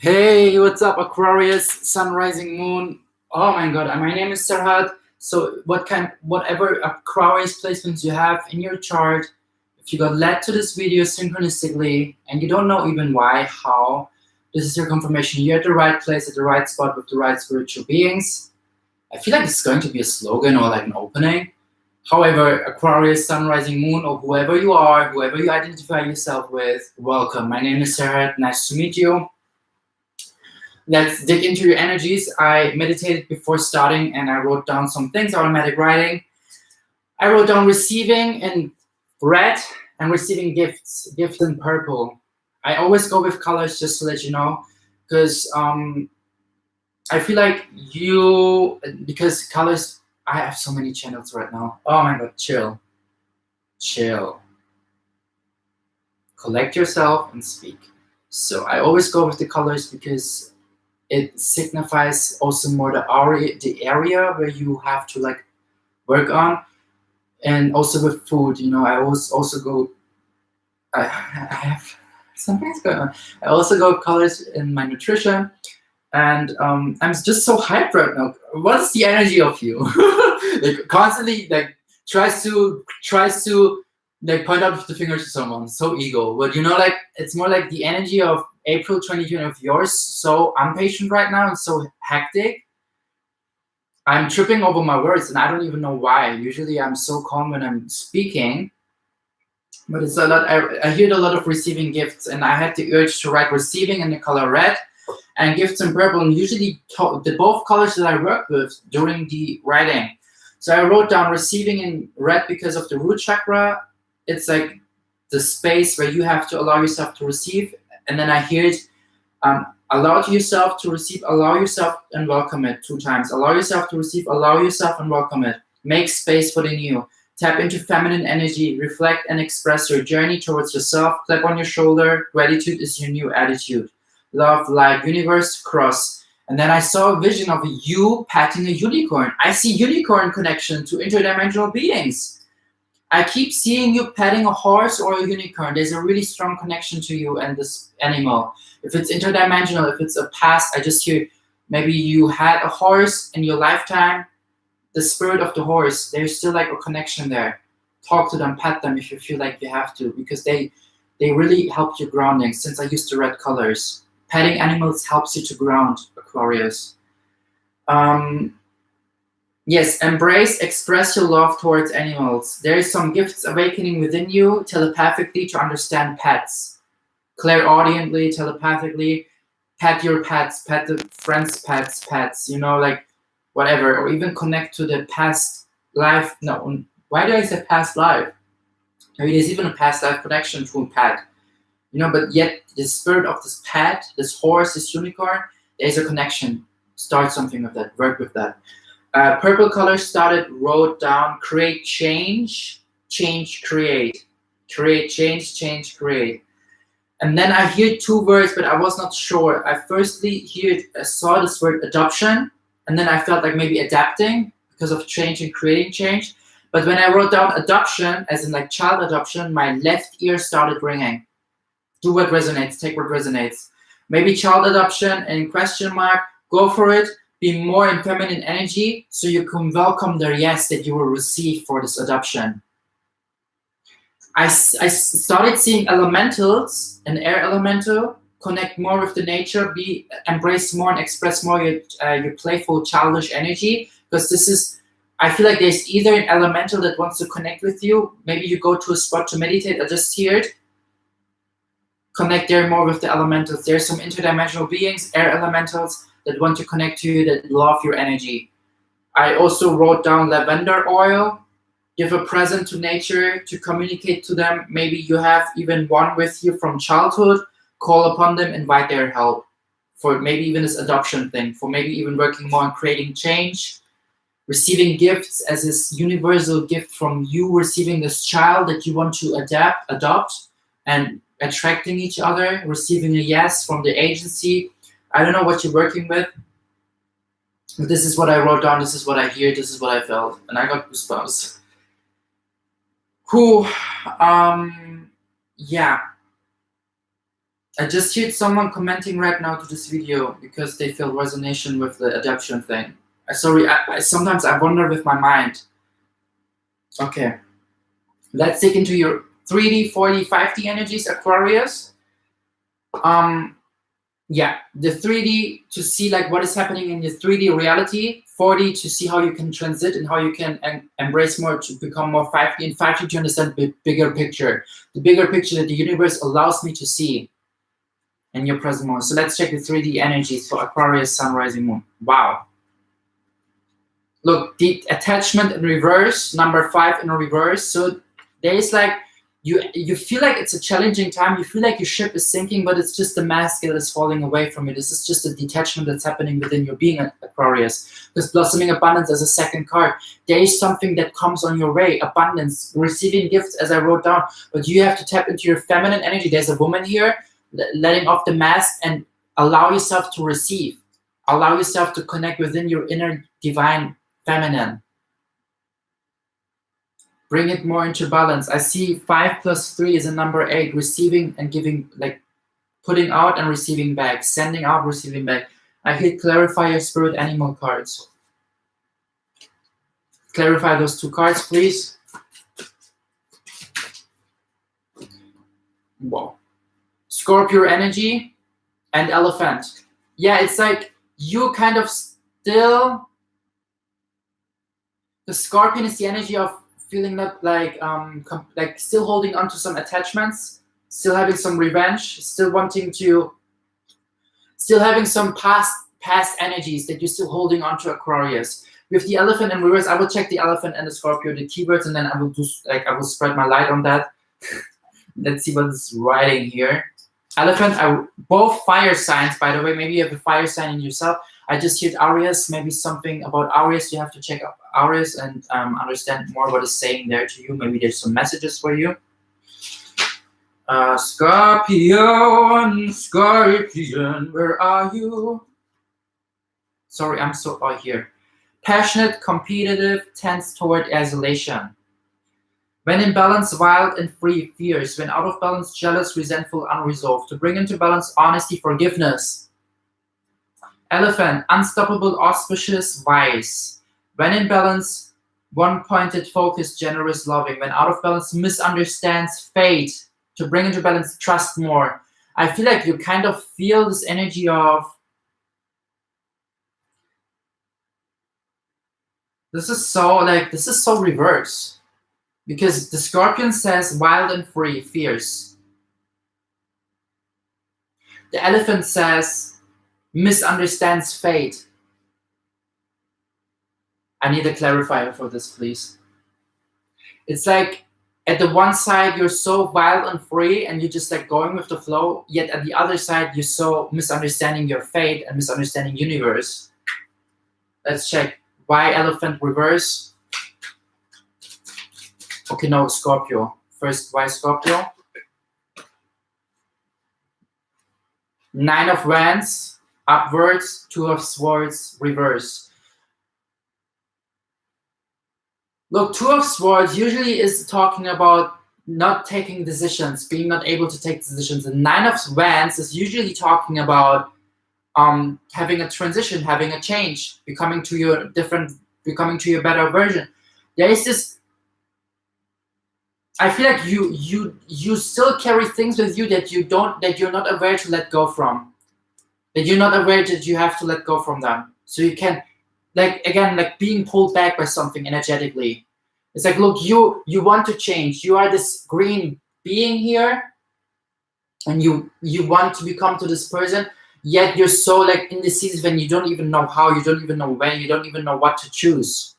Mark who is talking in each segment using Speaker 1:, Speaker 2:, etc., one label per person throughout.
Speaker 1: Hey, what's up, Aquarius, Sun, Rising, Moon? Oh my God, my name is Serhat. So, whatever Aquarius placements you have in your chart, if you got led to this video synchronistically and you don't know even why, how, this is your confirmation. You're at the right place, at the right spot with the right spiritual beings. I feel like it's going to be a slogan or like an opening. However, Aquarius, Sun, Rising, Moon, or whoever you are, whoever you identify yourself with, welcome. My name is Serhat. Nice to meet you. Let's dig into your energies. I meditated before starting and I wrote down some things, automatic writing. I wrote down receiving in red and receiving gifts in purple. I always go with colors just to let you know, because I feel like because colors, I have so many channels right now. Oh my God, chill. Collect yourself and speak. So I always go with the colors because it signifies also more the area where you have to like work on, and also with food. I always also go. I have something's going on. I also go with colors in my nutrition, and I'm just so hyped right now. What's the energy of you? Like constantly like tries to like point out the finger to someone. So ego, but like it's more like the energy of April 2020 of yours. So impatient right now and so hectic. I'm tripping over my words and I don't even know why. Usually I'm so calm when I'm speaking, but it's a lot. I hear a lot of receiving gifts, and I had the urge to write receiving in the color red and gifts in purple, and usually the both colors that I work with during the writing. So I wrote down receiving in red because of the root chakra. It's like the space where you have to allow yourself to receive, and then I hear it. Allow yourself to receive, allow yourself and welcome it 2 times. Allow yourself to receive, allow yourself and welcome it. Make space for the new. Tap into feminine energy, reflect and express your journey towards yourself. Clap on your shoulder. Gratitude is your new attitude. Love, light, universe, cross. And then I saw a vision of you patting a unicorn. I see unicorn connection to interdimensional beings. I keep seeing you petting a horse or a unicorn. There's a really strong connection to you and this animal. If it's interdimensional, if it's a past, I just hear maybe you had a horse in your lifetime, the spirit of the horse, there's still like a connection there. Talk to them, pet them if you feel like you have to, because they really help your grounding. Since I used the red colors, petting animals helps you to ground, Aquarius. Yes, embrace, express your love towards animals. There is some gifts awakening within you telepathically to understand pets. Clairaudiently, telepathically, pet your pets, pet the friends' pets, like whatever, or even connect to the past life. No, why do I say past life? Maybe there's even a past life connection to a pet, but yet the spirit of this pet, this horse, this unicorn, there's a connection. Start something with that, work with that. Purple color started, wrote down, create change, create. Create change, create. And then I hear 2 words, but I was not sure. I firstly saw this word adoption, and then I felt like maybe adapting because of change and creating change. But when I wrote down adoption, as in like child adoption, my left ear started ringing. Do what resonates, take what resonates. Maybe child adoption and question mark, go for it. Be more in feminine energy so you can welcome the yes that you will receive for this adoption. I started seeing elementals, an air elemental, connect more with the nature, embrace more and express more your playful, childish energy. Because I feel like there's either an elemental that wants to connect with you, maybe you go to a spot to meditate or just hear it, connect there more with the elementals. There's some interdimensional beings, air elementals, that want to connect to you, that love your energy. I also wrote down lavender oil. Give a present to nature to communicate to them. Maybe you have even one with you from childhood. Call upon them, invite their help for maybe even this adoption thing, for maybe even working more on creating change. Receiving gifts as this universal gift from you, receiving this child that you want to adopt, and attracting each other, receiving a yes from the agency. I don't know what you're working with, but this is what I wrote down, this is what I hear, this is what I felt, and I got goosebumps. Yeah. I just heard someone commenting right now to this video because they feel resonation with the adaptation thing. Sorry, sometimes I wonder with my mind. Okay, let's dig into your 3D, 4D, 5D energies, Aquarius. Yeah, the 3D to see like what is happening in your 3D reality, 4D to see how you can transit and how you can embrace more to become more 5D, and 5D to understand the bigger picture. The bigger picture that the universe allows me to see in your present moment. So let's check the 3D energies for Aquarius, Sun, Rising, Moon. Wow. Look, the attachment in reverse, number 5 in reverse. So there is like, you feel like it's a challenging time. You feel like your ship is sinking, but it's just the mask that is falling away from you. This is just a detachment that's happening within your being, Aquarius. Because blossoming abundance as a second card, there is something that comes on your way. Abundance, receiving gifts, as I wrote down. But you have to tap into your feminine energy. There's a woman here, letting off the mask and allow yourself to receive. Allow yourself to connect within your inner divine feminine. Bring it more into balance. I see 5 plus 3 is a number 8, receiving and giving, like putting out and receiving back, sending out, receiving back. I hit clarify your spirit animal cards. Clarify those 2 cards, please. Wow. Scorpio energy and elephant. Yeah, it's like you kind of still, the scorpion is the energy of feeling not like still holding on to some attachments, still having some revenge, still having some past energies that you're still holding on to, Aquarius. With the elephant in reverse, I will check the elephant and the Scorpio, the keywords, and then I will spread my light on that. Let's see what is writing here. Elephant, both fire signs, by the way. Maybe you have a fire sign in yourself. I just heard Aries, maybe something about Aries. You have to check out Aries and understand more what is saying there to you. Maybe there's some messages for you. Scorpion, where are you? Sorry, I'm so here. Passionate, competitive, tends toward isolation. When in balance, wild and free, fierce. When out of balance, jealous, resentful, unresolved. To bring into balance, honesty, forgiveness. Elephant, unstoppable, auspicious, wise. When in balance, one-pointed, focused, generous, loving. When out of balance, misunderstands fate. To bring into balance, trust more. I feel like you kind of feel this energy of, this is so reverse. Because the Scorpion says wild and free, fierce. The Elephant says misunderstands fate. I need a clarifier for this, please. It's like at the one side you're so wild and free and you're just like going with the flow, yet at the other side you're so misunderstanding your fate and misunderstanding universe. Let's check. Why Elephant reverse? Okay, no, Scorpio. First, why Scorpio? 9 of Wands, upwards, 2 of Swords, reverse. Look, 2 of Swords usually is talking about not taking decisions, being not able to take decisions. And 9 of Wands is usually talking about having a transition, having a change, becoming to your better version. There is this, I feel like you still carry things with you that you're not aware to let go from. That you're not aware that you have to let go from them. So you can, like being pulled back by something energetically. It's like, look, you want to change. You are this green being here, and you want to become to this person, yet you're so like in the season when you don't even know how, you don't even know when, you don't even know what to choose.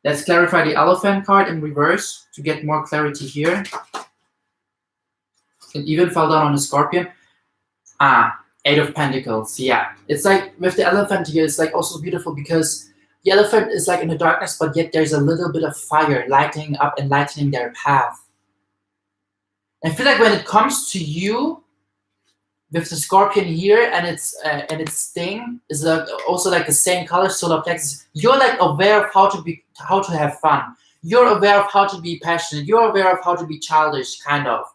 Speaker 1: Let's clarify the Elephant card in reverse to get more clarity here. It even fell down on the Scorpion. 8 of Pentacles. Yeah, it's like with the Elephant here, it's like also beautiful because the Elephant is like in the darkness, but yet there's a little bit of fire lighting up and lightening their path. I feel like when it comes to you, with the Scorpion here and its sting is also like the same color, solar plexus. You're like aware of how to have fun. You're aware of how to be passionate. You're aware of how to be childish, kind of.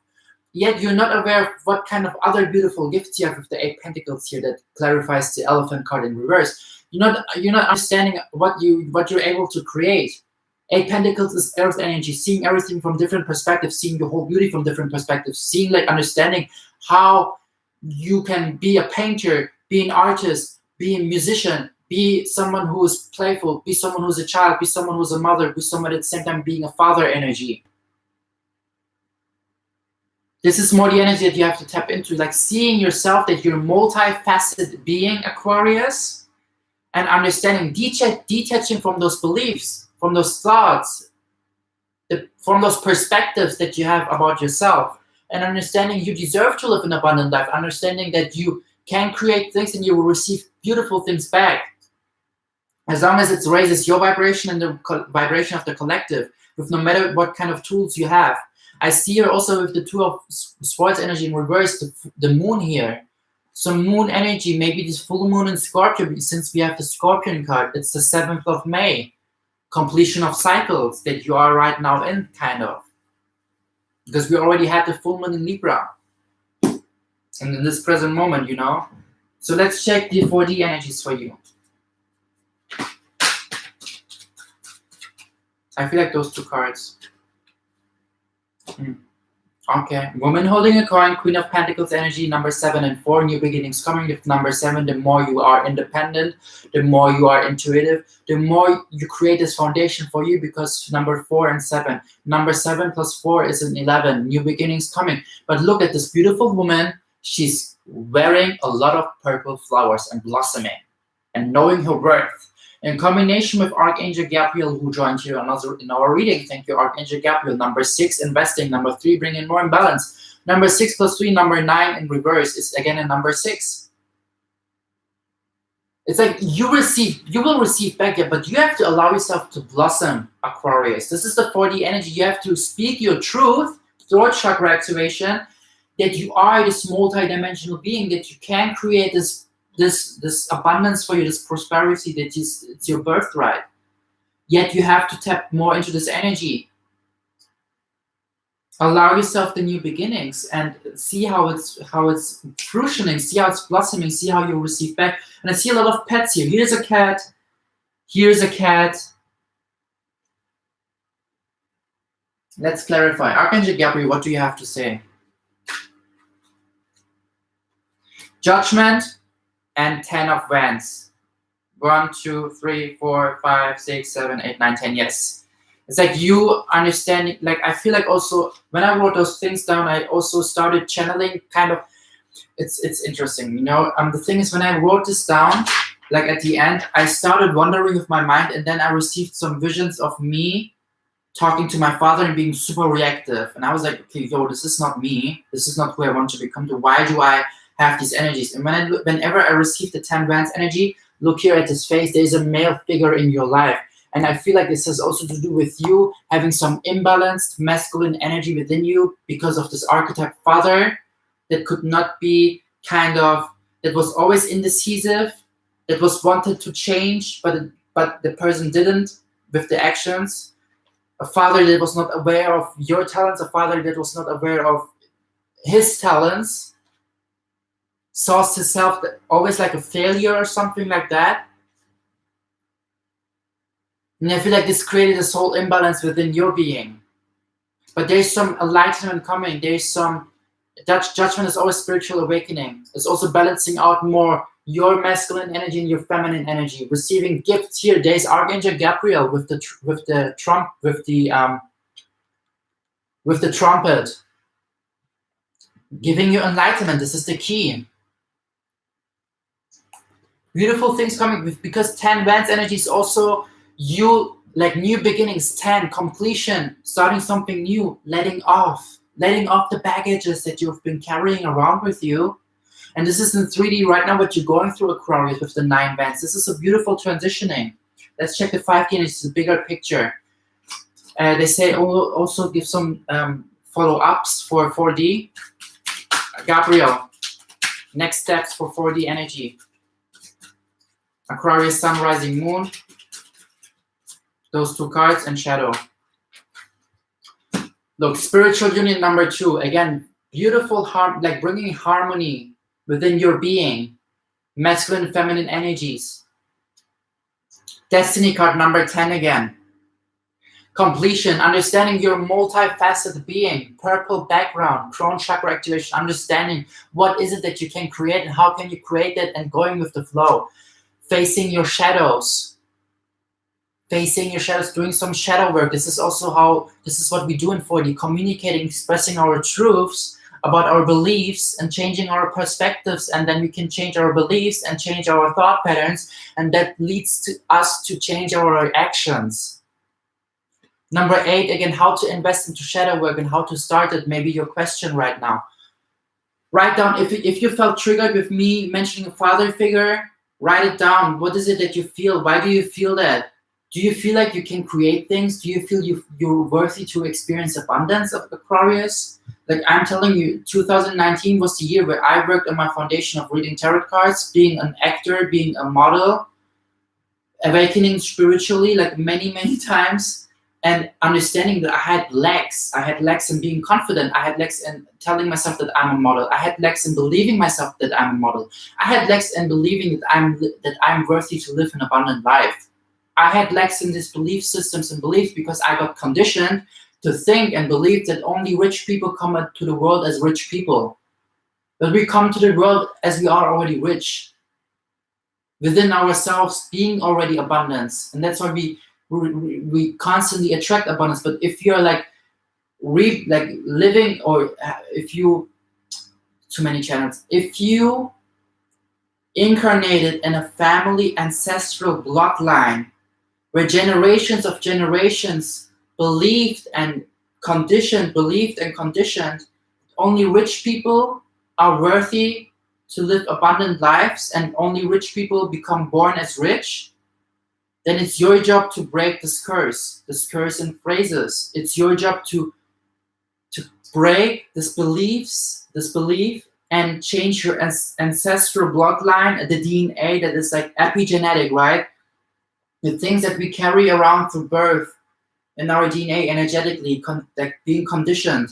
Speaker 1: Yet you're not aware of what kind of other beautiful gifts you have with the 8 Pentacles here that clarifies the Elephant card in reverse. You're not understanding what you're able to create. 8 Pentacles is Earth energy, seeing everything from different perspectives, seeing the whole beauty from different perspectives, seeing, like, understanding how you can be a painter, be an artist, be a musician, be someone who is playful, be someone who's a child, be someone who's a mother, be someone at the same time being a father energy. This is more the energy that you have to tap into, like seeing yourself that you're a multifaceted being, Aquarius, and understanding, detaching from those beliefs, from those thoughts, from those perspectives that you have about yourself, and understanding you deserve to live an abundant life, understanding that you can create things and you will receive beautiful things back, as long as it raises your vibration and the vibration of the collective, with no matter what kind of tools you have. I see here also with the Two of Swords energy in reverse, the moon here. So moon energy, maybe this full moon in Scorpio, since we have the Scorpion card, it's the 7th of May. Completion of cycles that you are right now in, kind of. Because we already had the full moon in Libra. And in this present moment, So let's check the 4D energies for you. I feel like those 2 cards. Okay, woman holding a coin, Queen of Pentacles energy, number 7 and 4, new beginnings coming. With number 7, the more you are independent, the more you are intuitive, the more you create this foundation for you, because number 4 and 7. Number 7 plus 4 is an 11, new beginnings coming. But look at this beautiful woman. She's wearing a lot of purple flowers and blossoming and knowing her worth. In combination with Archangel Gabriel, who joined here in our reading. Thank you, Archangel Gabriel. Number 6, investing. Number 3, bringing more imbalance. Number 6 plus 3, number 9 in reverse is again a number 6. It's like you will receive back, but you have to allow yourself to blossom, Aquarius. This is the 4D energy. You have to speak your truth, throat chakra activation, that you are this multi-dimensional being, that you can create this abundance for you, this prosperity, it's your birthright. Yet you have to tap more into this energy. Allow yourself the new beginnings and see how it's fruitioning, see how it's blossoming, see how you receive back. And I see a lot of pets here. Here's a cat. Here's a cat. Let's clarify. Archangel Gabriel, what do you have to say? Judgment and 10 of Wands. 1, 2, 3, 4, 5, 6, 7, 8, 9, 10. Yes. It's like you understanding, like I feel like also when I wrote those things down, I also started channeling kind of, it's interesting, the thing is when I wrote this down, like at the end, I started wandering with my mind, and then I received some visions of me talking to my father and being super reactive. And I was like, okay, this is not me. This is not who I want to become. Why do I have these energies? And whenever I receive the 10 Wands energy, look here at his face, there's a male figure in your life. And I feel like this has also to do with you having some imbalanced masculine energy within you because of this archetype father that could not be that was always indecisive, that was wanted to change, but the person didn't with the actions. A father that was not aware of your talents, a father that was not aware of his talents, saw himself always like a failure or something like that. And I feel like this created this whole imbalance within your being. But there's some enlightenment coming. There's some judgment is always spiritual awakening. It's also balancing out more your masculine energy and your feminine energy. Receiving gifts here. There's Archangel Gabriel with the trumpet, giving you enlightenment. This is the key. Beautiful things coming because 10 Wands energy is also you, like new beginnings, 10, completion, starting something new, letting off the baggages that you've been carrying around with you. And this is in 3D right now, what you're going through, Aquarius, with the 9 Wands. This is a beautiful transitioning. Let's check the 5D energy. It's a bigger picture. They say also give some follow-ups for 4D. Gabriel, next steps for 4D energy. Aquarius, Sun, Rising, Moon. Those 2 cards and Shadow. Look, spiritual union number 2. Again, beautiful like bringing harmony within your being, masculine and feminine energies. Destiny card number 10 again. Completion, understanding your multifaceted being, purple background, crown chakra activation, understanding what is it that you can create and how can you create it, and going with the flow. Facing your shadows, doing some shadow work. This is what we do in 4D, communicating, expressing our truths about our beliefs and changing our perspectives, and then we can change our beliefs and change our thought patterns, and that leads to us to change our actions. Number 8, again, how to invest into shadow work and how to start it. Maybe your question right now. Write down, if you felt triggered with me mentioning a father figure, write it down. What is it that you feel? Why do you feel that? Do you feel like you can create things? Do you feel you're worthy to experience abundance of Aquarius? Like I'm telling you, 2019 was the year where I worked on my foundation of reading tarot cards, being an actor, being a model, awakening spiritually like many, many times. And understanding that I had legs in being confident. I had legs in telling myself that I'm a model. I had legs in believing myself that I'm a model. I had legs in believing that I'm worthy to live an abundant life. I had legs in these belief systems and beliefs because I got conditioned to think and believe that only rich people come to the world as rich people. But we come to the world as we are already rich. Within ourselves, being already abundance. And that's why we constantly attract abundance. But if you're like living, or if you, too many channels, if you incarnated in a family ancestral bloodline where generations of generations believed and conditioned only rich people are worthy to live abundant lives and only rich people become born as rich, then it's your job to break this curse in phrases. It's your job to break this belief and change your ancestral bloodline, the DNA that is like epigenetic, right? The things that we carry around through birth in our DNA energetically, like being conditioned.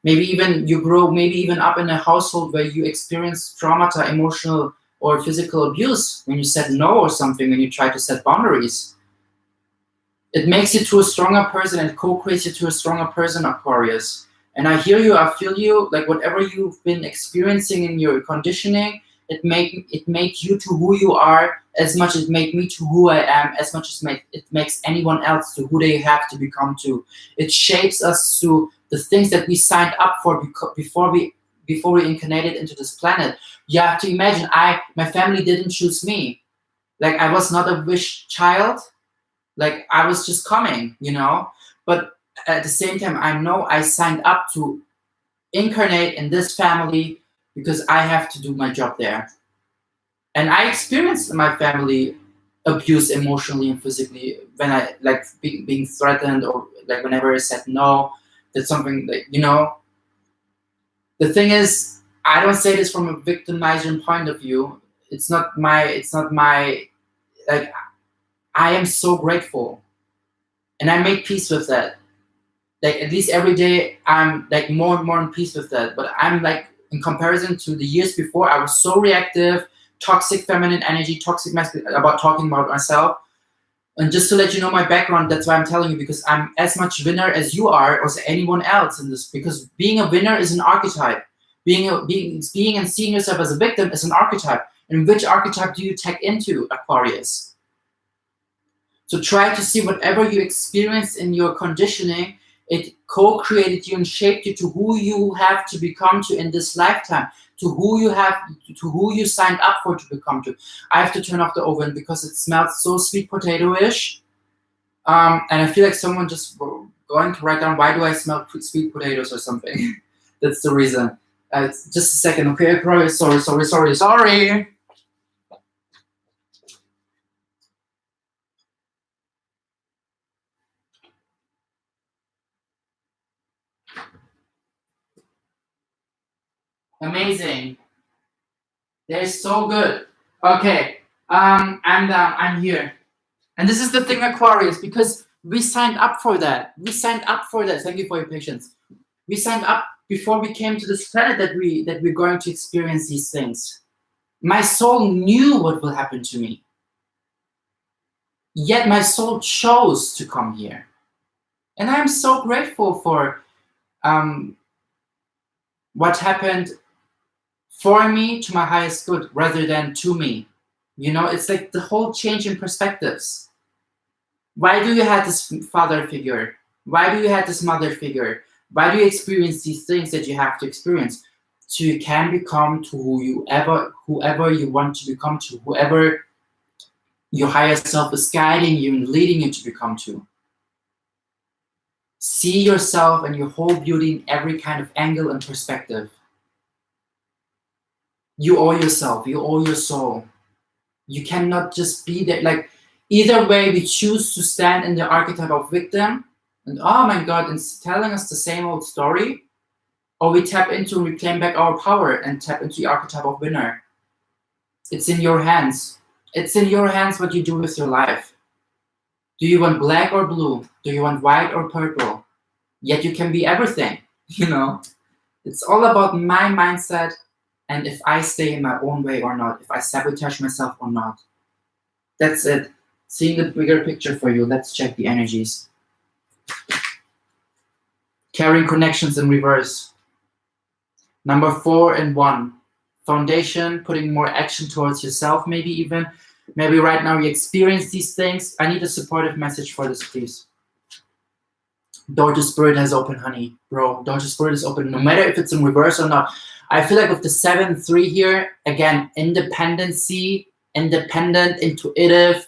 Speaker 1: Maybe even you grow, maybe even up in a household where you experience traumata, emotional or physical abuse when you said no or something, when you try to set boundaries. It makes you to a stronger person and co-creates you to a stronger person, Aquarius. And I hear you, I feel you, like whatever you've been experiencing in your conditioning, it make you to who you are as much as it make me to who I am, as much as it makes anyone else to who they have to become to. It shapes us to the things that we signed up for before we incarnated into this planet. You have to imagine, my family didn't choose me. Like I was not a wish child. Like I was just coming, But at the same time, I know I signed up to incarnate in this family because I have to do my job there. And I experienced my family abuse emotionally and physically when I being threatened, or like whenever I said no, that's something that, the thing is, I don't say this from a victimizing point of view. It's not my, like, I am so grateful. And I make peace with that. Like, at least every day, I'm, like, more and more in peace with that. But I'm, like, in comparison to the years before, I was so reactive, toxic feminine energy, toxic masculine, about talking about myself. And just to let you know my background, that's why I'm telling you, because I'm as much winner as you are, or as anyone else in this. Because being a winner is an archetype. Being and seeing yourself as a victim is an archetype. And which archetype do you tag into, Aquarius? So try to see whatever you experience in your conditioning, it co-created you and shaped you to who you have to become to in this lifetime, to who you signed up for to become to. I have to turn off the oven because it smells so sweet potato-ish. And I feel like someone just going to write down, why do I smell sweet potatoes or something? That's the reason. Just a second, okay? Sorry. Amazing. They're so good. Okay. I'm here. And this is the thing, Aquarius, because we signed up for that. Thank you for your patience. We signed up before we came to this planet that we're going to experience these things. My soul knew what will happen to me. Yet my soul chose to come here. And I'm so grateful for what happened for me to my highest good rather than to me. You know, it's like the whole change in perspectives. Why do you have this father figure? Why do you have this mother figure? Why do you experience these things that you have to experience? So you can become to whoever you want to become to, whoever your higher self is guiding you and leading you to become to. See yourself and your whole beauty in every kind of angle and perspective. You owe yourself, you owe your soul. You cannot just be there. Like, either way, we choose to stand in the archetype of victim and, oh my God, it's telling us the same old story, or we tap into and reclaim back our power and tap into the archetype of winner. It's in your hands. It's in your hands what you do with your life. Do you want black or blue? Do you want white or purple? Yet you can be everything, you know? It's all about my mindset and if I stay in my own way or not, if I sabotage myself or not. That's it. Seeing the bigger picture for you, let's check the energies. Carrying connections in reverse. Number 4 and 1. Foundation, putting more action towards yourself, maybe even. Maybe right now you experience these things. I need a supportive message for this, please. Door to Spirit has opened, honey. Bro, Door to Spirit is open, no matter if it's in reverse or not. I feel like with the 7-3 here, again, independency, independent, intuitive.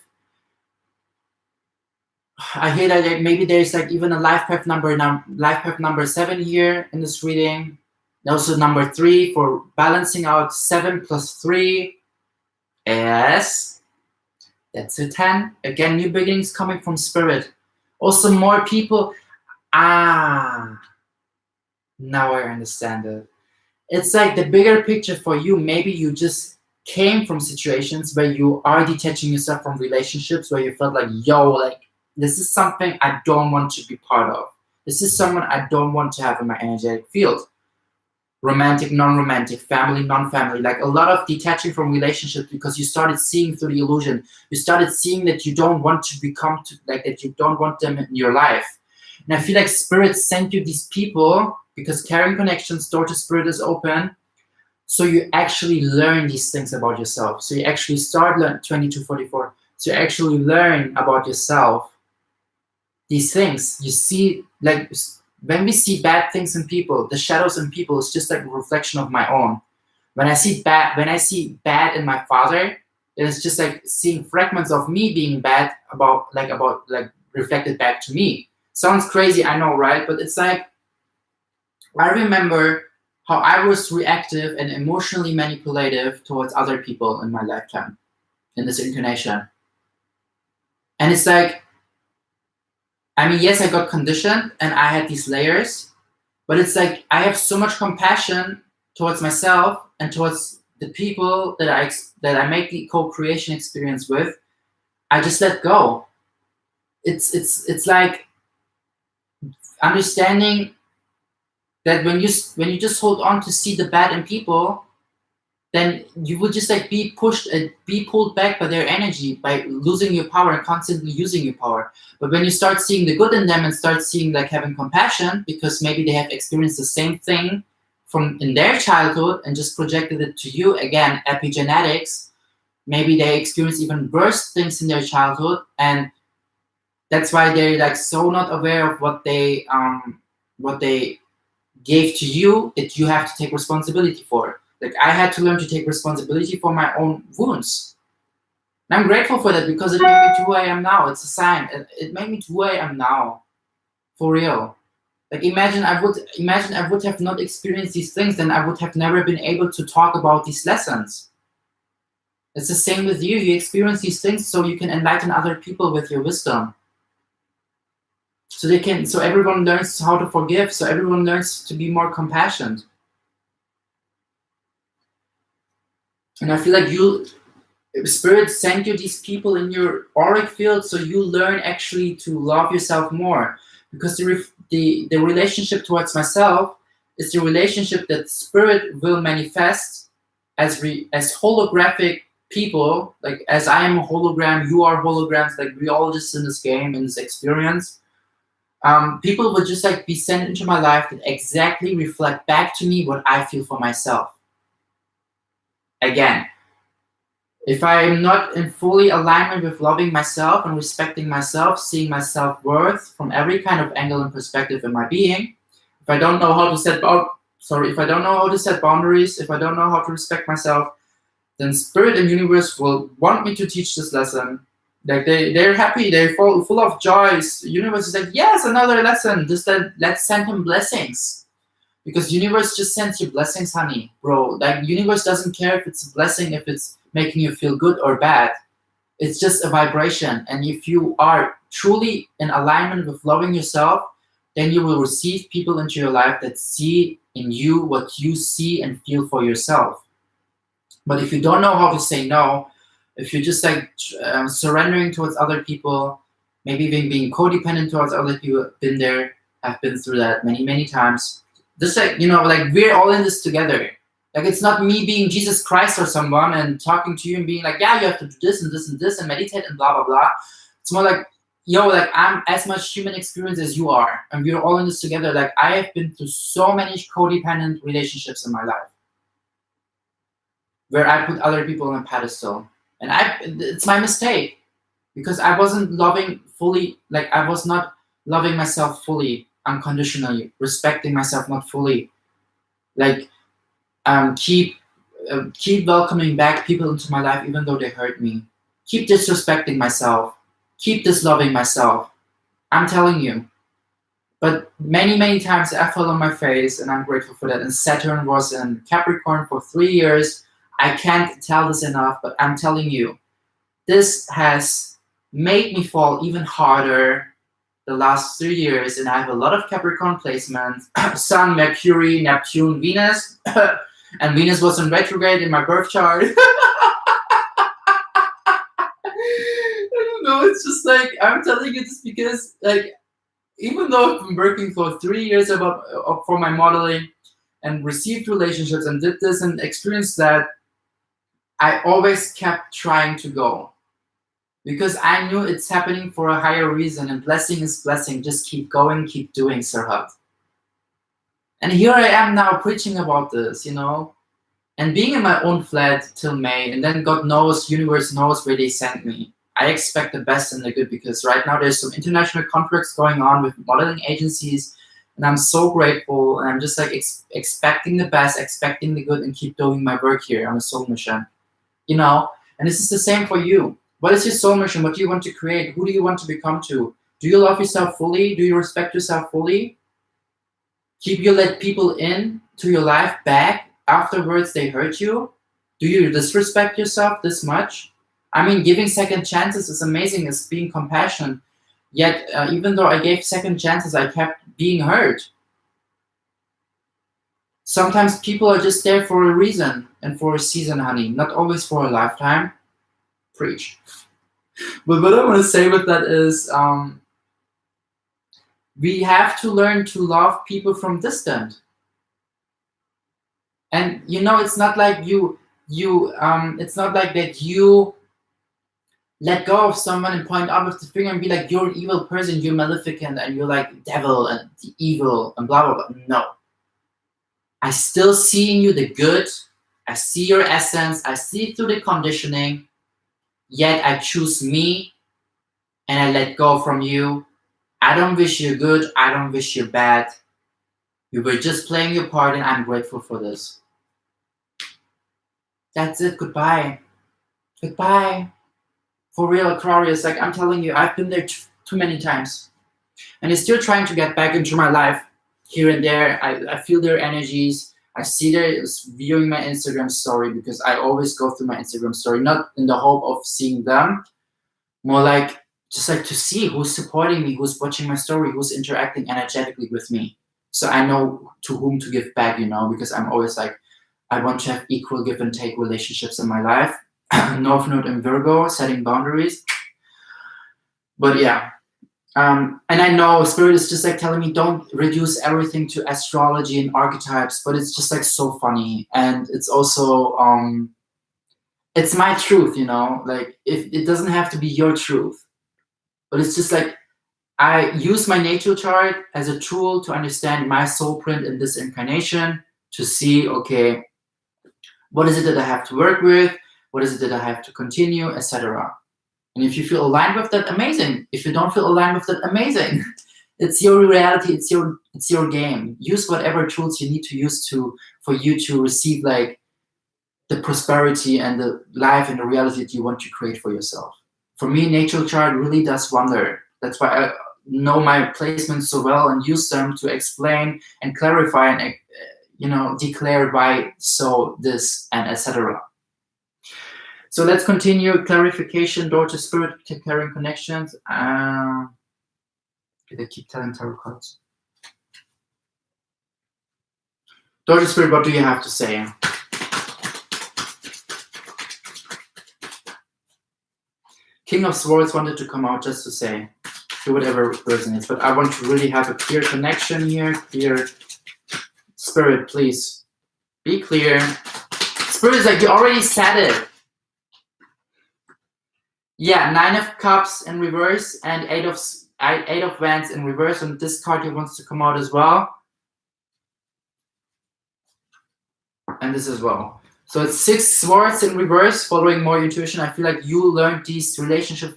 Speaker 1: I hear that maybe there's like even a life path number 7 here in this reading. Also number 3 for balancing out 7 plus 3. Yes, that's a 10. Again, new beginnings coming from Spirit. Also more people. Now I understand it. It's like the bigger picture for you. Maybe you just came from situations where you are detaching yourself from relationships where you felt like, yo, like, this is something I don't want to be part of. This is someone I don't want to have in my energetic field. Romantic, non-romantic, family, non-family, like a lot of detaching from relationships because you started seeing through the illusion. You started seeing that you don't want to become, like that you don't want them in your life. And I feel like Spirit sent you these people because carrying connections, Door to Spirit is open. So you actually learn these things about yourself. So you actually start learning 2244. So you actually learn about yourself. These things you see, like when we see bad things in people, the shadows in people is just like a reflection of my own. When I see bad in my father, it's just like seeing fragments of me being bad about reflected back to me. Sounds crazy, I know, right? But it's like I remember how I was reactive and emotionally manipulative towards other people in my lifetime, in this incarnation. And it's like, I mean, yes, I got conditioned and I had these layers, but it's like I have so much compassion towards myself and towards the people that I make the co-creation experience with. I just let go. It's like understanding that when you just hold on to see the bad in people, then you will just like be pushed and be pulled back by their energy, by losing your power and constantly using your power. But when you start seeing the good in them and start seeing like having compassion because maybe they have experienced the same thing from in their childhood and just projected it to you, again, epigenetics, maybe they experience even worse things in their childhood, and that's why they're like so not aware of what they gave to you that you have to take responsibility for. Like I had to learn to take responsibility for my own wounds. And I'm grateful for that because it made me to who I am now. It's a sign. It made me to who I am now. For real. Like imagine I would have not experienced these things, then I would have never been able to talk about these lessons. It's the same with you. You experience these things so you can enlighten other people with your wisdom. So everyone learns how to forgive, so everyone learns to be more compassionate. And I feel like Spirit sent you these people in your auric field so you learn actually to love yourself more. Because the relationship towards myself is the relationship that spirit will manifest as holographic people, like as I am a hologram, you are holograms, like we all just in this game, in this experience. People would just like be sent into my life that exactly reflect back to me what I feel for myself. Again, if I am not in fully alignment with loving myself and respecting myself, seeing my self-worth from every kind of angle and perspective in my being, if I don't know how to set if I don't know how to set boundaries, if I don't know how to respect myself, then spirit and universe will want me to teach this lesson. Like they're happy, they're full of joy. Universe is like, yes, another lesson. Just let's send him blessings. Because universe just sends you blessings, honey, bro. Like universe doesn't care if it's a blessing, if it's making you feel good or bad. It's just a vibration. And if you are truly in alignment with loving yourself, then you will receive people into your life that see in you what you see and feel for yourself. But if you don't know how to say no, if you're just like surrendering towards other people, maybe even being codependent towards other people, I've been through that many, many times. Just like, like we're all in this together. Like it's not me being Jesus Christ or someone and talking to you and being like, yeah, you have to do this and this and this and meditate and blah, blah, blah. It's more like, like I'm as much human experience as you are. And we're all in this together. Like I have been through so many codependent relationships in my life where I put other people on a pedestal. And it's my mistake because I wasn't loving fully, like I was not loving myself fully, unconditionally, respecting myself not fully. Like keep welcoming back people into my life even though they hurt me. Keep disrespecting myself. Keep disloving myself. I'm telling you. But many, many times I fell on my face and I'm grateful for that. And Saturn was in Capricorn for 3 years. I can't tell this enough, but I'm telling you, this has made me fall even harder the last 3 years. And I have a lot of Capricorn placements, Sun, Mercury, Neptune, Venus. And Venus was in retrograde in my birth chart. I don't know, it's just like, I'm telling you this because like, even though I've been working for 3 years for my modeling and received relationships and did this and experienced that, I always kept trying to go because I knew it's happening for a higher reason and blessing is blessing. Just keep going, keep doing, Serhat. And here I am now preaching about this, and being in my own flat till May, and then God knows, universe knows where they sent me. I expect the best and the good because right now there's some international contracts going on with modeling agencies, and I'm so grateful. And I'm just like expecting the best, expecting the good, and keep doing my work here on a soul mission. And this is the same for you. What is your soul mission? What do you want to create? Who do you want to become to? Do you love yourself fully? Do you respect yourself fully? Keep you let people in to your life back afterwards they hurt you? Do you disrespect yourself this much? I mean, giving second chances is amazing. It's being compassionate. Yet, even though I gave second chances, I kept being hurt. Sometimes people are just there for a reason and for a season, honey. Not always for a lifetime. Preach. But what I want to say with that is we have to learn to love people from distant. And it's not like it's not like that you let go of someone and point out with the finger and be like, you're an evil person, you're maleficent, and you're like devil and the evil and blah, blah, blah. No. I still see in you the good. I see your essence. I see through the conditioning. Yet I choose me and I let go from you. I don't wish you good. I don't wish you bad. You were just playing your part and I'm grateful for this. That's it. Goodbye. Goodbye. For real, Aquarius. Like I'm telling you, I've been there too many times. And it's still trying to get back into my life here and there. I feel their energies. I see their viewing my Instagram story because I always go through my Instagram story, not in the hope of seeing them, more like just like to see who's supporting me, who's watching my story, who's interacting energetically with me. So I know to whom to give back, because I'm always like, I want to have equal give and take relationships in my life. North Node in Virgo, setting boundaries. But yeah, And I know Spirit is just like telling me don't reduce everything to astrology and archetypes, but it's just like so funny. And it's also, it's my truth, you know, like if it doesn't have to be your truth, but it's just like, I use my natal chart as a tool to understand my soul print in this incarnation, to see, okay, what is it that I have to work with? What is it that I have to continue, etc. And if you feel aligned with that, amazing. If you don't feel aligned with that, amazing. It's your reality. It's your game. Use whatever tools you need to use for you to receive like the prosperity and the life and the reality that you want to create for yourself. For me, natal chart really does wonder. That's why I know my placements so well and use them to explain and clarify and declare why so this and etc. So let's continue. Clarification, door to spirit, carrying connections. They keep telling tarot cards. Door to spirit, what do you have to say? King of Swords wanted to come out just to say, do whatever resonates, but I want to really have a clear connection here. Clear. Spirit, please. Be clear. Spirit is like, you already said it. Yeah, 9 of Cups in reverse and 8 of Wands in reverse, and this card here wants to come out as well. And this as well. So it's 6 Swords in reverse, following more intuition. I feel like you learned these relationships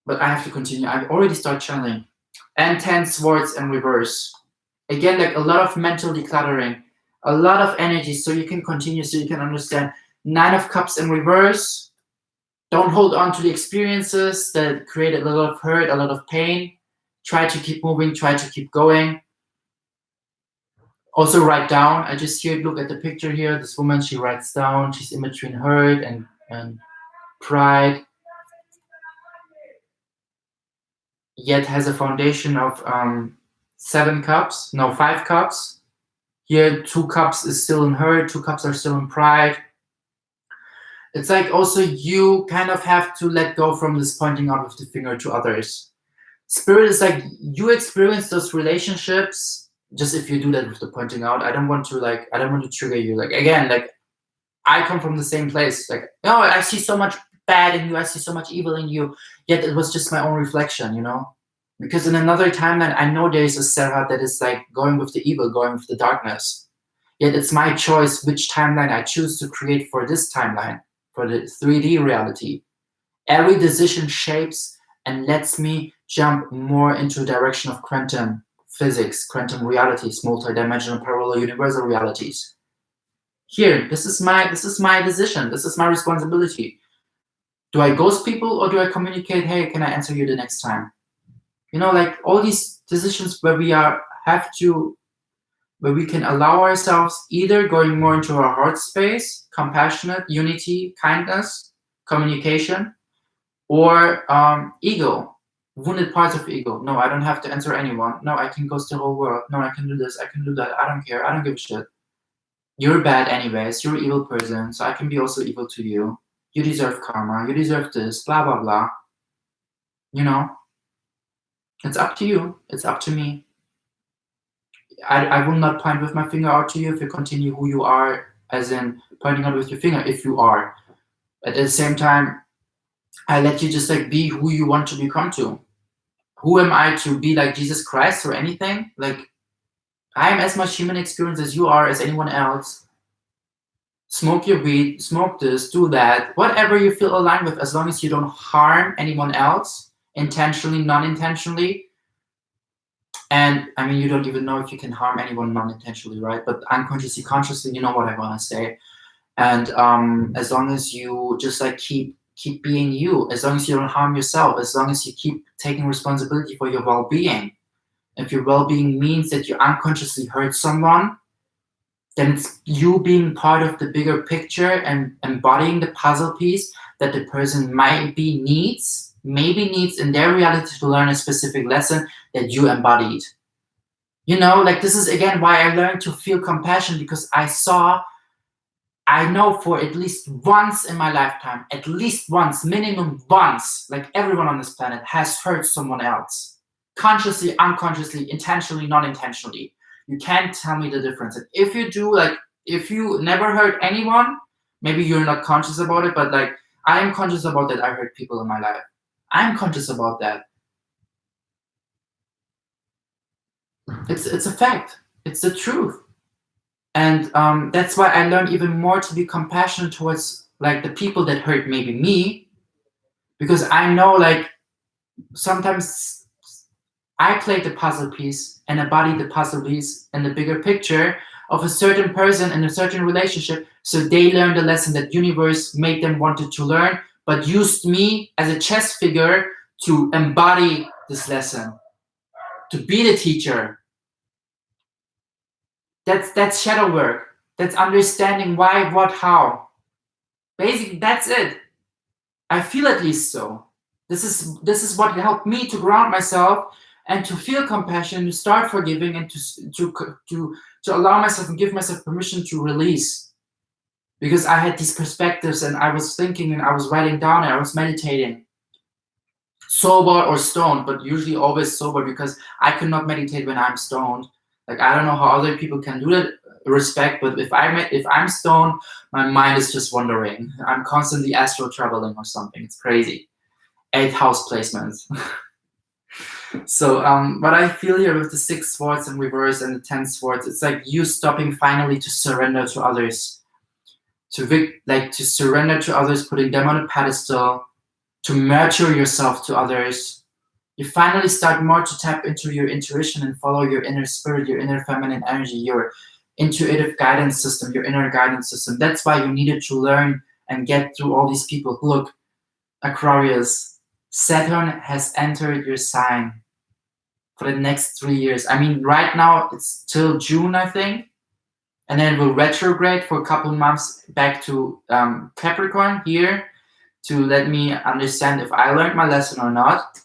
Speaker 1: but I have to continue. I've already started channeling. And 10 Swords in reverse. Again, like a lot of mental decluttering, a lot of energy, so you can continue, so you can understand. 9 of Cups in reverse. Don't hold on to the experiences that create a lot of hurt, a lot of pain. Try to keep moving, try to keep going. Also write down. I just here look at the picture here. This woman, she writes down. She's in between hurt and pride. Yet has a foundation of 5 cups. Here 2 cups is still in hurt, 2 cups are still in pride. It's like also you kind of have to let go from this pointing out with the finger to others. Spirit is like, you experience those relationships. Just if you do that with the pointing out, I don't want to trigger you. Like, again, like I come from the same place. Like, no, I see so much bad in you. I see so much evil in you. Yet it was just my own reflection, you know? Because in another timeline, I know there is a Serhat that is like going with the evil, going with the darkness. Yet it's my choice which timeline I choose to create for this timeline, for the 3D reality. Every decision shapes and lets me jump more into the direction of quantum physics, quantum realities, multidimensional parallel universal realities. Here, this is my decision. This is my responsibility. Do I ghost people or do I communicate, hey, can I answer you the next time? You know, like all these decisions where we can allow ourselves either going more into our heart space, compassionate, unity, kindness, communication, or ego, wounded parts of ego. No, I don't have to answer anyone. No, I can ghost the whole world. No, I can do this, I can do that. I don't care. I don't give a shit. You're bad anyways. You're an evil person, so I can be also evil to you. You deserve karma. You deserve this, blah, blah, blah. You know? It's up to you. It's up to me. I will not point with my finger out to you if you continue who you are, as in pointing out with your finger if you are. But at the same time, I let you just like be who you want to become to. Who am I to be like Jesus Christ or anything? Like, I am as much human experience as you are, as anyone else. Smoke your weed, smoke this, do that, whatever you feel aligned with, as long as you don't harm anyone else, intentionally, non-intentionally. And I mean, you don't even know if you can harm anyone non-intentionally, right? But unconsciously, consciously, you know what I want to say. And as long as you just like keep being you, as long as you don't harm yourself, as long as you keep taking responsibility for your well-being. If your well-being means that you unconsciously hurt someone, then it's you being part of the bigger picture and embodying the puzzle piece that the person maybe needs in their reality to learn a specific lesson that you embodied. You know, like this is again why I learned to feel compassion, because I saw I know for at least once in my lifetime, at least once, minimum once, like everyone on this planet has hurt someone else. Consciously, unconsciously, intentionally, non-intentionally. You can't tell me the difference. And if you do, like, if you never hurt anyone, maybe you're not conscious about it, but like, I am conscious about that I hurt people in my life. I'm conscious about that. It's a fact. It's the truth. And that's why I learned even more to be compassionate towards like the people that hurt maybe me, because I know like sometimes I played the puzzle piece and embodied the puzzle piece in the bigger picture of a certain person in a certain relationship, so they learned the lesson that universe made them wanted to learn, but used me as a chess figure to embody this lesson, to be the teacher. That's shadow work. That's understanding why, what, how. Basically, that's it. I feel at least so. This is what helped me to ground myself and to feel compassion, to start forgiving, and to allow myself and give myself permission to release. Because I had these perspectives and I was thinking and I was writing down and I was meditating. Sober or stoned, but usually always sober, because I cannot meditate when I'm stoned. Like, I don't know how other people can do that, respect, but if I'm stoned, my mind is just wandering. I'm constantly astral traveling or something. It's crazy. 8 house placements. So what I feel here with the 6 swords in reverse and the 10 swords, it's like you stopping finally to surrender to others, to surrender to others, putting them on a pedestal, to nurture yourself to others. You finally start more to tap into your intuition and follow your inner spirit, your inner feminine energy, your intuitive guidance system, your inner guidance system. That's why you needed to learn and get through all these people. Look, Aquarius, Saturn has entered your sign for the next 3 years. I mean, right now it's till June, I think. And then it will retrograde for a couple months back to Capricorn here to let me understand if I learned my lesson or not.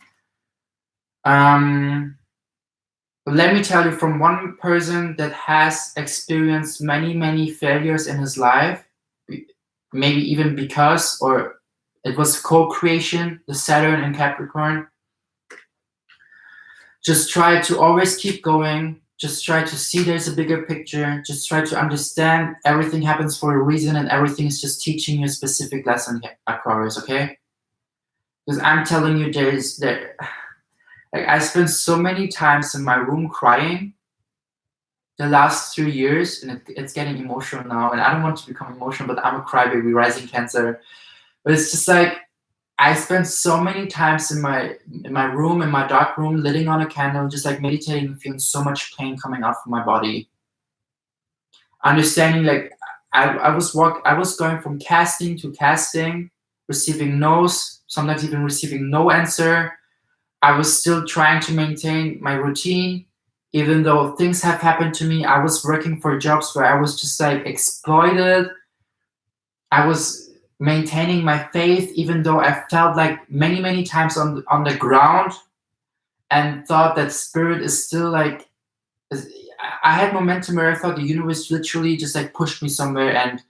Speaker 1: Let me tell you from one person that has experienced many failures in his life, maybe even because, or it was co-creation, the Saturn and Capricorn. Just try to always keep going. Just try to see there's a bigger picture. Just try to understand everything happens for a reason and everything is just teaching you a specific lesson, Aquarius, okay? Because I'm telling you, like, I spent so many times in my room crying the last 3 years, and it's getting emotional now, and I don't want to become emotional, but I'm a crybaby, rising Cancer. But it's just like, I spent so many times in my room, in my dark room, lighting on a candle, just like meditating and feeling so much pain coming out from my body. Understanding, like, I was going from casting to casting, receiving no's, sometimes even receiving no answer. I was still trying to maintain my routine, even though things have happened to me. I was working for jobs where I was just like exploited. I was maintaining my faith, even though I felt like many times on the ground and thought that spirit is still like, I had momentum where I thought the universe literally just like pushed me somewhere and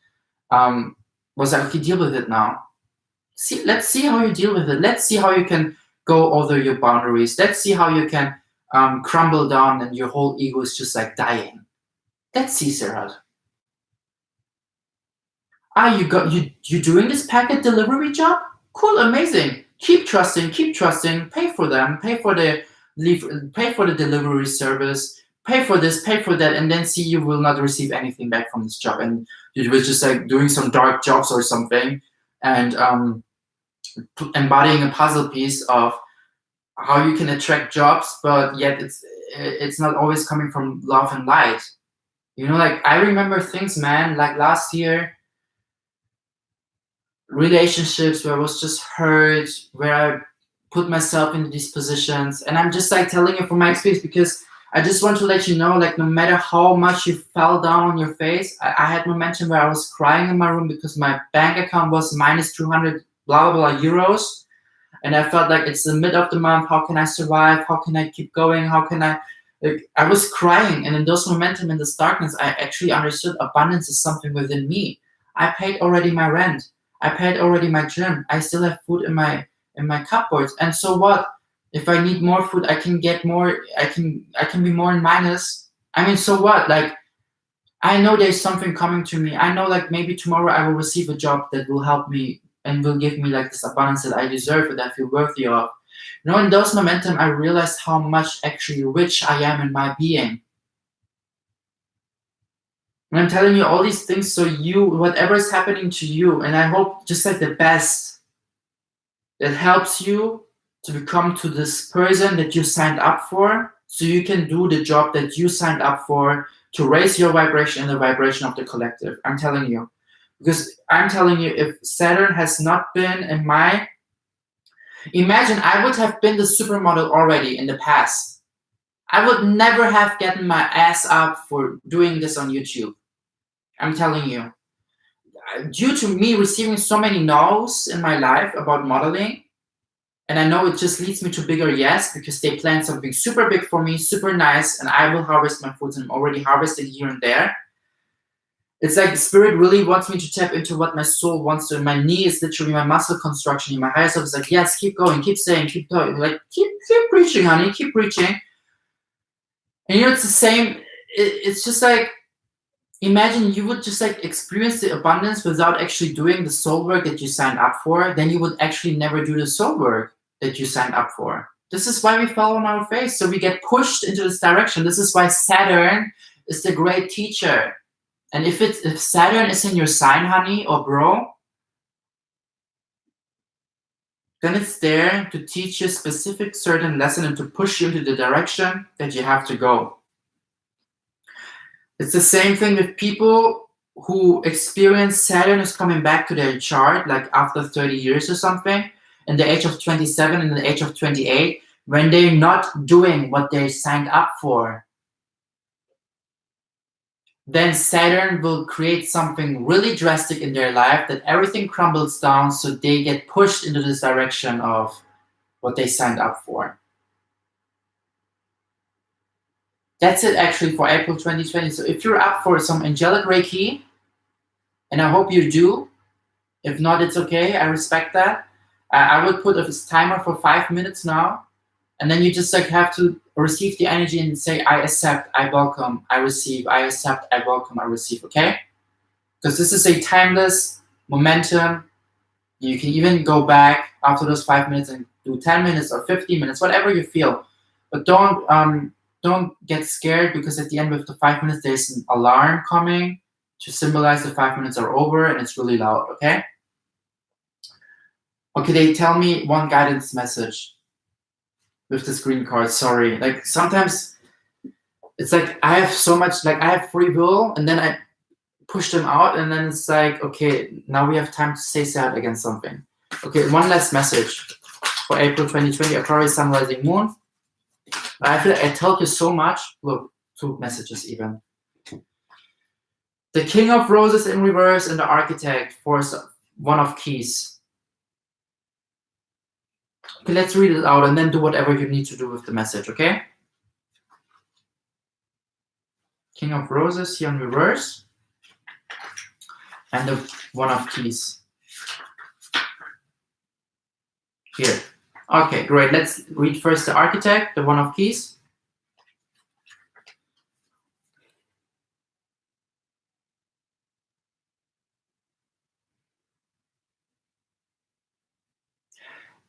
Speaker 1: was like, okay, deal with it now. Let's see how you deal with it. Let's see how you can go over your boundaries. Let's see how you can crumble down and your whole ego is just like dying. Let's see, Serhat. You doing this packet delivery job? Cool, amazing. Keep trusting. Pay for them. Pay for the delivery service. Pay for this. Pay for that, and then see you will not receive anything back from this job, and you was just like doing some dark jobs or something, and embodying a puzzle piece of how you can attract jobs, but yet it's not always coming from love and light. You know, like, I remember things, man, like last year, relationships where I was just hurt, where I put myself into these positions, and I'm just like telling you from my experience, because I just want to let you know, like, no matter how much you fell down on your face, I had momentum where I was crying in my room because my bank account was minus 200 blah blah euros, and I felt like it's the mid of the month. How can I survive? How can I keep going? How can I? Like, I was crying, and in those momentum, in this darkness, I actually understood abundance is something within me. I paid already my rent. I paid already my gym. I still have food in my cupboards. And so what? If I need more food, I can get more. I can be more in minus. I mean, so what? Like, I know there's something coming to me. I know, like, maybe tomorrow I will receive a job that will help me and will give me like this abundance that I deserve and I feel worthy of. You know, in those momentum, I realized how much actually rich I am in my being. And I'm telling you all these things so you, whatever is happening to you, and I hope just like the best that helps you to become to this person that you signed up for, so you can do the job that you signed up for to raise your vibration and the vibration of the collective. I'm telling you. Because I'm telling you, if Saturn has not been in my... Imagine I would have been the supermodel already in the past. I would never have gotten my ass up for doing this on YouTube. I'm telling you. Due to me receiving so many no's in my life about modeling, and I know it just leads me to bigger yes, because they plan something super big for me, super nice, and I will harvest my fruits, and I'm already harvesting here and there. It's like the spirit really wants me to tap into what my soul wants to. And my knee is literally my muscle construction. My higher self is like, yes, keep going, keep saying, keep talking. Like, keep preaching, honey, keep preaching. And you know, it's the same. It's just like, imagine you would just like experience the abundance without actually doing the soul work that you signed up for. Then you would actually never do the soul work that you signed up for. This is why we fall on our face. So we get pushed into this direction. This is why Saturn is the great teacher. And if Saturn is in your sign, honey or bro, then it's there to teach you a specific certain lesson and to push you into the direction that you have to go. It's the same thing with people who experience Saturn is coming back to their chart, like after 30 years or something, in the age of 27 and the age of 28, when they're not doing what they signed up for. Then Saturn will create something really drastic in their life that everything crumbles down, so they get pushed into this direction of what they signed up for. That's it actually for April 2020. So if you're up for some angelic Reiki, and I hope you do, if not, it's okay, I respect that. I would put a timer for 5 minutes now, and then you just like have to receive the energy and say, I accept, I welcome, I receive, I accept, I welcome, I receive, okay? Because this is a timeless momentum. You can even go back after those 5 minutes and do 10 minutes or 15 minutes, whatever you feel. But don't get scared, because at the end of the 5 minutes, there's an alarm coming to symbolize the 5 minutes are over, and it's really loud, okay? Okay, they tell me one guidance message with this green card. Sorry, like sometimes it's like I have so much, like I have free will, and then I push them out, and then it's like, okay, now we have time to say sad against something. Okay, one last message for April 2020, Aquarius Sun Rising Moon. I feel like I told you so much. Look, 2 messages even. The King of Roses in reverse and the Architect for 1 of Keys. Okay, let's read it out and then do whatever you need to do with the message, okay? King of Roses here in reverse. And the 1 of Keys. Here. Okay, great. Let's read first the Architect, the 1 of Keys.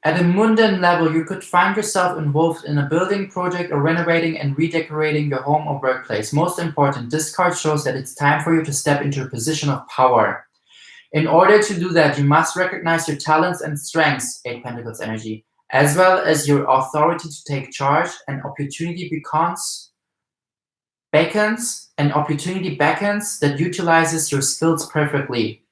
Speaker 1: At a mundane level, you could find yourself involved in a building project or renovating and redecorating your home or workplace. Most important, this card shows that it's time for you to step into a position of power. In order to do that, you must recognize your talents and strengths, 8 Pentacles energy, as well as your authority to take charge. An opportunity beckons that utilizes your skills perfectly.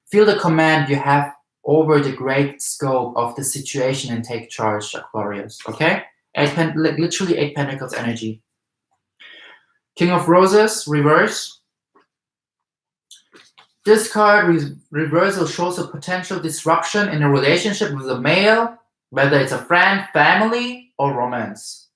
Speaker 1: Feel the command you have over the great scope of the situation and take charge, Aquarius, okay? Literally 8 Pentacles energy. King of Roses, reverse. This card reversal shows a potential disruption in a relationship with a male, whether it's a friend, family, or romance.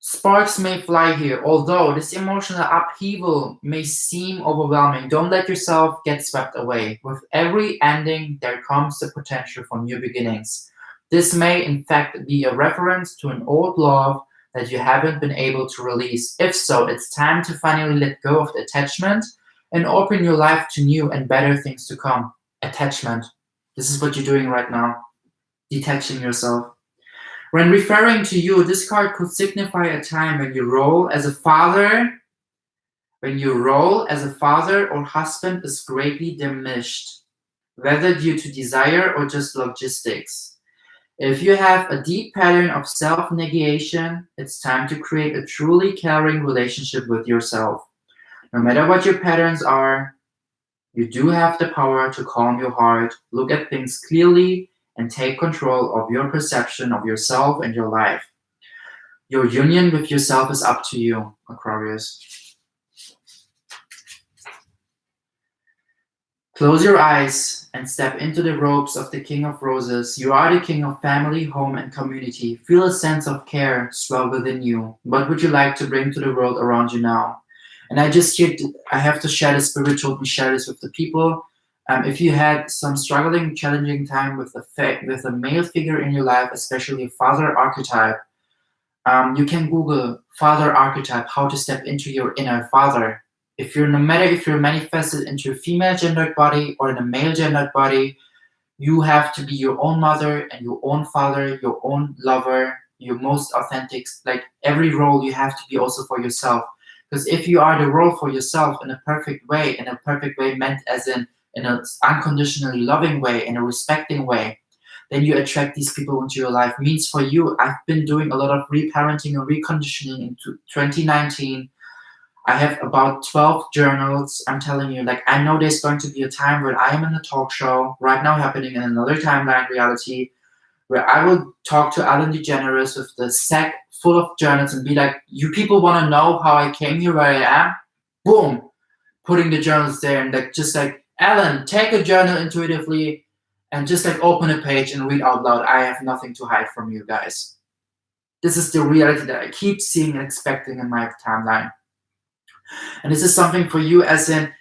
Speaker 1: Sparks may fly here, although this emotional upheaval may seem overwhelming. Don't let yourself get swept away. With every ending, there comes the potential for new beginnings. This may, in fact, be a reference to an old love that you haven't been able to release. If so, it's time to finally let go of the attachment and open your life to new and better things to come. Attachment. This is what you're doing right now. Detaching yourself. When referring to you, this card could signify a time when your role as a father, or husband is greatly diminished, whether due to desire or just logistics. If you have a deep pattern of self-negation, it's time to create a truly caring relationship with yourself. No matter what your patterns are, you do have the power to calm your heart, look at things clearly, and take control of your perception of yourself and your life. Your union with yourself is up to you, Aquarius. Close your eyes and step into the robes of the King of Roses. You are the king of family, home, and community. Feel a sense of care swell within you. What would you like to bring to the world around you now? And I have to share this. Spirit told me share this with the people. If you had some struggling, challenging time with a male figure in your life, especially a father archetype, you can Google father archetype, how to step into your inner father. No matter if you're manifested into a female gendered body or in a male gendered body, you have to be your own mother and your own father, your own lover, your most authentic. Like every role you have to be also for yourself. Because if you are the role for yourself in a perfect way meant as in an unconditionally loving way, in a respecting way, then you attract these people into your life. Means for you, I've been doing a lot of reparenting and reconditioning into 2019. I have about 12 journals. I'm telling you, like, I know there's going to be a time where I am in a talk show right now happening in another timeline reality where I will talk to Ellen DeGeneres with the sack full of journals and be like, you people want to know how I came here where I am? Boom. Putting the journals there and just like, Ellen, take a journal intuitively and just like open a page and read out loud. I have nothing to hide from you guys. This is the reality that I keep seeing and expecting in my timeline. And this is something for you as in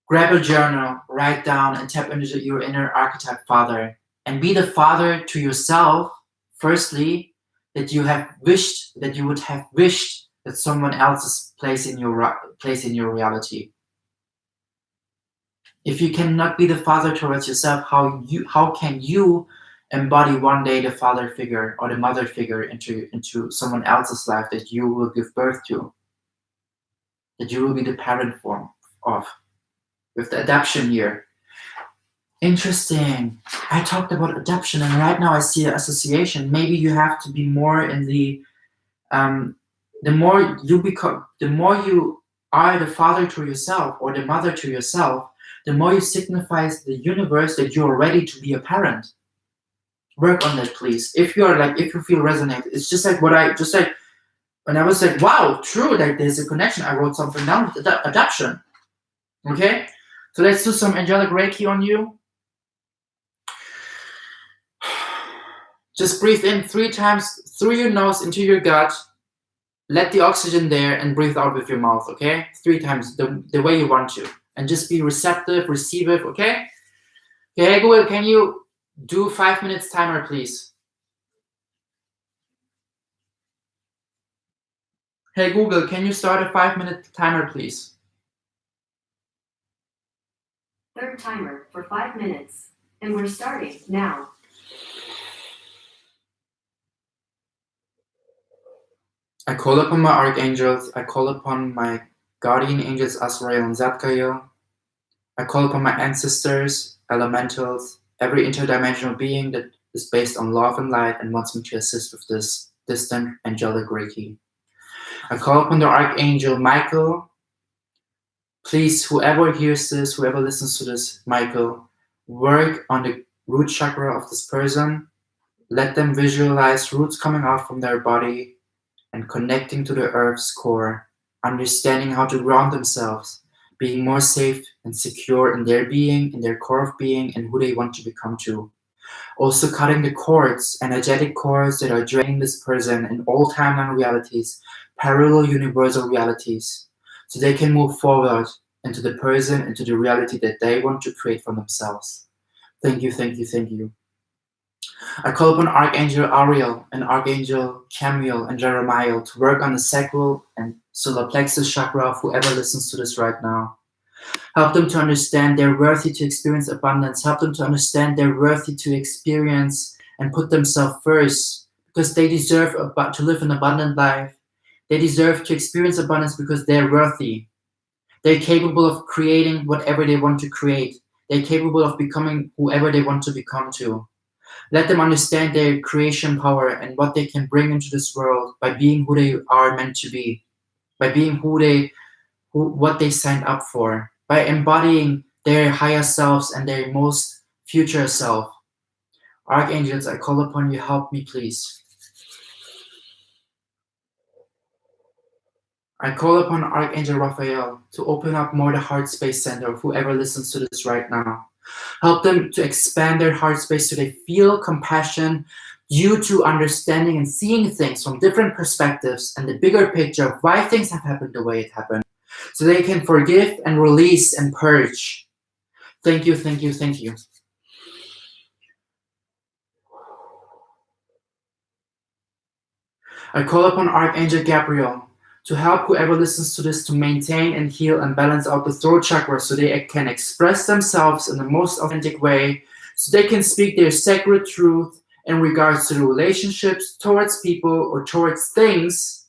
Speaker 1: grab a journal, write down and tap into your inner archetype father and be the father to yourself. Firstly, that you would have wished that someone else's place in your reality. If you cannot be the father towards yourself, how can you embody one day the father figure or the mother figure into someone else's life that you will give birth to, that you will be the parent form of, with the adoption here? Interesting. I talked about adoption, and right now I see an association. Maybe you have to be more in the more you are the father to yourself or the mother to yourself, the more you signify to the universe that you're ready to be a parent. Work on that, please. If you feel resonated, it's just like when I was like, wow, true, like there's a connection. I wrote something down with adoption. Okay, so let's do some angelic Reiki on you. Just breathe in 3 times through your nose into your gut. Let the oxygen there and breathe out with your mouth, okay? 3 times, the way you want to. And just be receptive, receive, okay? Okay, Google, can you do 5 minutes timer, please? Hey, Google, can you start a 5-minute timer, please?
Speaker 2: Third timer for 5 minutes. And we're starting now.
Speaker 1: I call upon my archangels. I call upon my guardian angels, Azrael and Zadkiel. I call upon my ancestors, elementals, every interdimensional being that is based on love and light and wants me to assist with this distant angelic Reiki. I call upon the archangel Michael. Please, whoever hears this, whoever listens to this, Michael, work on the root chakra of this person. Let them visualize roots coming out from their body and connecting to the earth's core, understanding how to ground themselves, being more safe and secure in their being, in their core of being, and who they want to become to. Also cutting the cords, energetic cords that are draining this person in all timeline realities, parallel universal realities, so they can move forward into the person, into the reality that they want to create for themselves. Thank you, thank you, thank you. I call upon Archangel Ariel and Archangel Camiel and Jeremiah to work on the sacral and solar plexus chakra of whoever listens to this right now. Help them to understand they're worthy to experience abundance. Help them to understand they're worthy to experience and put themselves first, because they deserve to live an abundant life. They deserve to experience abundance because they're worthy. They're capable of creating whatever they want to create. They're capable of becoming whoever they want to become to. Let them understand their creation power and what they can bring into this world by being who they are meant to be, by being what they signed up for, by embodying their higher selves and their most future self. Archangels, I call upon you, help me please. I call upon Archangel Raphael to open up more the heart space center of whoever listens to this right now. Help them to expand their heart space so they feel compassion due to understanding and seeing things from different perspectives and the bigger picture of why things have happened the way it happened, so they can forgive and release and purge. Thank you, thank you, thank you. I call upon Archangel Gabriel to help whoever listens to this to maintain and heal and balance out the throat chakra so they can express themselves in the most authentic way, so they can speak their sacred truth in regards to the relationships towards people or towards things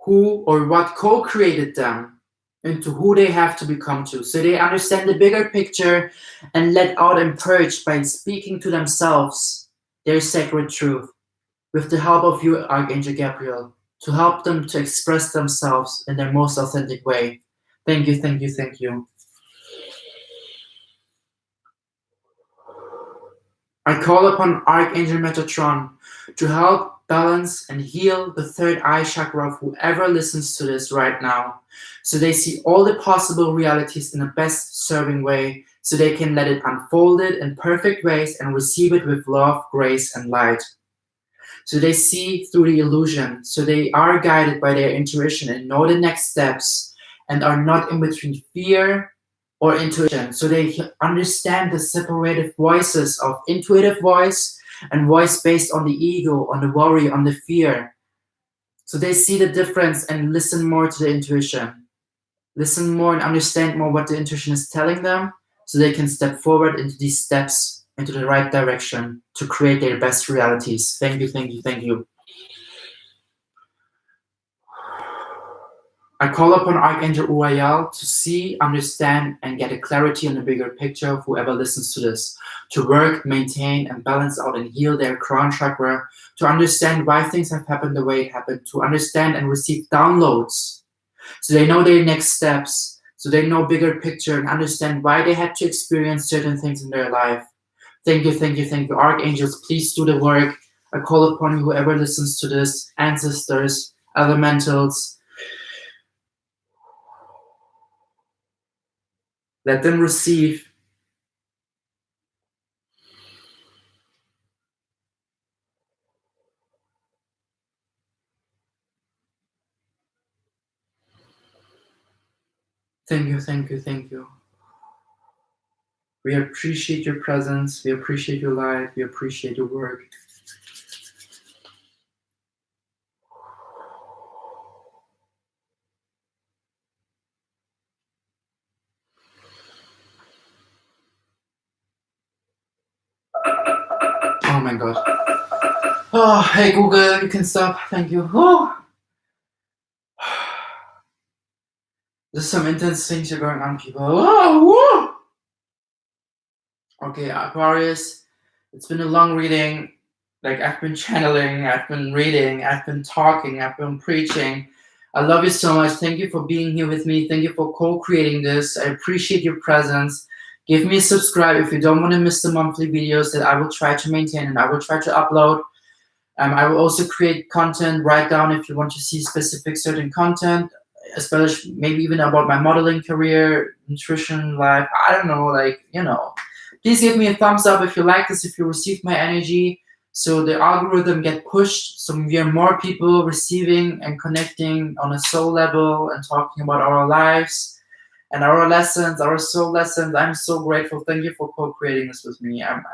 Speaker 1: who or what co-created them into who they have to become to. So they understand the bigger picture and let out and purge by speaking to themselves their sacred truth, with the help of you, Archangel Gabriel, to help them to express themselves in their most authentic way. Thank you, thank you, thank you. I call upon Archangel Metatron to help balance and heal the third eye chakra of whoever listens to this right now, so they see all the possible realities in the best serving way, so they can let it unfold it in perfect ways and receive it with love, grace, and light. So they see through the illusion, so they are guided by their intuition and know the next steps and are not in between fear or intuition. So they understand the separated voices of intuitive voice and voice based on the ego, on the worry, on the fear. So they see the difference and listen more to the intuition. Listen more and understand more what the intuition is telling them, so they can step forward into these steps into the right direction to create their best realities. Thank you, thank you, thank you. I call upon Archangel Uriel to see, understand, and get a clarity on the bigger picture of whoever listens to this, to work, maintain, and balance out and heal their crown chakra, to understand why things have happened the way it happened, to understand and receive downloads, so they know their next steps, so they know bigger picture and understand why they had to experience certain things in their life. Thank you, thank you, thank you. Archangels, please do the work. I call upon you, whoever listens to this, ancestors, elementals. Let them receive. Thank you, thank you, thank you. We appreciate your presence. We appreciate your light. We appreciate your work. Oh my God. Oh, hey Google, you can stop. Thank you. Oh. There's some intense things are going on, people. Oh, whoa. Okay, Aquarius, it's been a long reading. Like, I've been channeling, I've been reading, I've been talking, I've been preaching. I love you so much. Thank you for being here with me. Thank you for co-creating this. I appreciate your presence. Give me a subscribe if you don't want to miss the monthly videos that I will try to maintain and I will try to upload. I will also create content. Write down if you want to see specific certain content, especially maybe even about my modeling career, nutrition, life. I don't know, like, you know, Please give me a thumbs up if you like this, if you received my energy, so the algorithm get pushed, so we are more people receiving and connecting on a soul level and talking about our lives and our lessons, our soul lessons. I'm so grateful. Thank you for co-creating this with me. I'm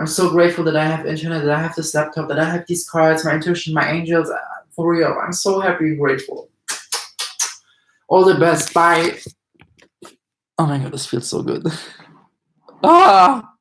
Speaker 1: so grateful that I have internet, that I have this laptop, that I have these cards, my intuition, my angels. For real, I'm so happy and grateful. All the best. Bye. Oh my God, this feels so good. Ah!